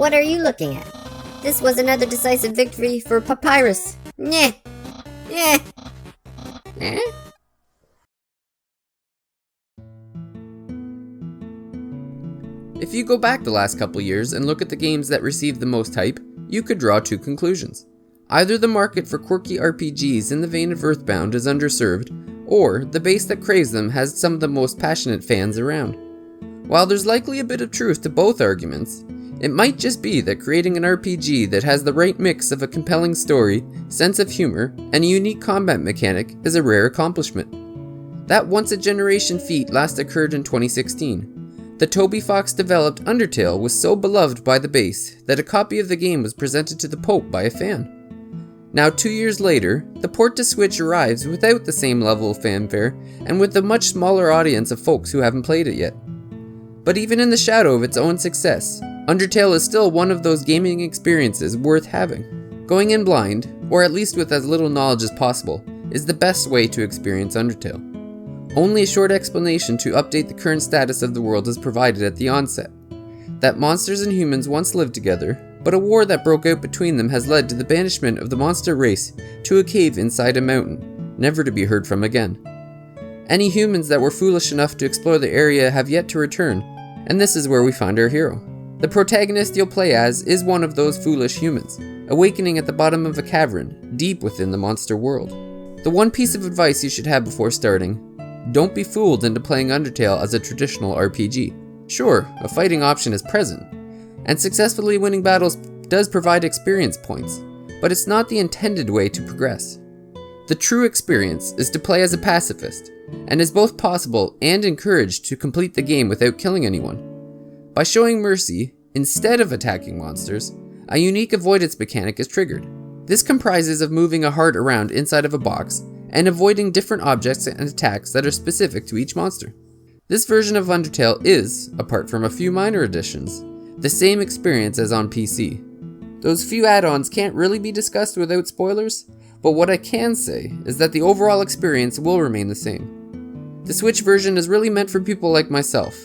What are you looking at? This was another decisive victory for Papyrus. Nyeh. Yeah. Eh? If you go back the last couple years and look at the games that received the most hype, you could draw two conclusions. Either the market for quirky RPGs in the vein of Earthbound is underserved, or the base that craves them has some of the most passionate fans around. While there's likely a bit of truth to both arguments, it might just be that creating an RPG that has the right mix of a compelling story, sense of humor, and a unique combat mechanic is a rare accomplishment. That once-a-generation feat last occurred in 2016. The Toby Fox developed Undertale was so beloved by the base that a copy of the game was presented to the Pope by a fan. Now 2 years later, the port to Switch arrives without the same level of fanfare and with a much smaller audience of folks who haven't played it yet. But even in the shadow of its own success, Undertale is still one of those gaming experiences worth having. Going in blind, or at least with as little knowledge as possible, is the best way to experience Undertale. Only a short explanation to update the current status of the world is provided at the onset. That monsters and humans once lived together, but a war that broke out between them has led to the banishment of the monster race to a cave inside a mountain, never to be heard from again. Any humans that were foolish enough to explore the area have yet to return, and this is where we find our hero. The protagonist you'll play as is one of those foolish humans, awakening at the bottom of a cavern, deep within the monster world. The one piece of advice you should have before starting: don't be fooled into playing Undertale as a traditional RPG. Sure, a fighting option is present, and successfully winning battles does provide experience points, but it's not the intended way to progress. The true experience is to play as a pacifist, and is both possible and encouraged to complete the game without killing anyone. By showing mercy, instead of attacking monsters, a unique avoidance mechanic is triggered. This comprises of moving a heart around inside of a box and avoiding different objects and attacks that are specific to each monster. This version of Undertale is, apart from a few minor additions, the same experience as on PC. Those few add-ons can't really be discussed without spoilers, but what I can say is that the overall experience will remain the same. The Switch version is really meant for people like myself,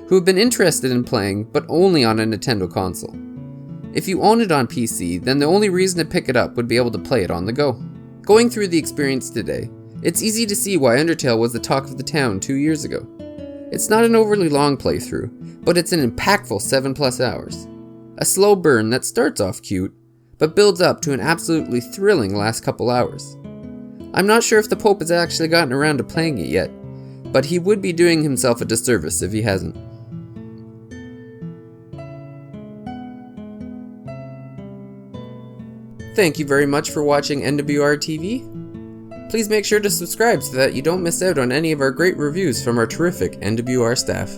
who have been interested in playing but only on a Nintendo console. If you own it on PC, then the only reason to pick it up would be able to play it on the go. Going through the experience today, it's easy to see why Undertale was the talk of the town 2 years ago. It's not an overly long playthrough, but it's an impactful 7+ hours. A slow burn that starts off cute, but builds up to an absolutely thrilling last couple hours. I'm not sure if the Pope has actually gotten around to playing it yet, but he would be doing himself a disservice if he hasn't. Thank you very much for watching NWR TV. Please make sure to subscribe so that you don't miss out on any of our great reviews from our terrific NWR staff.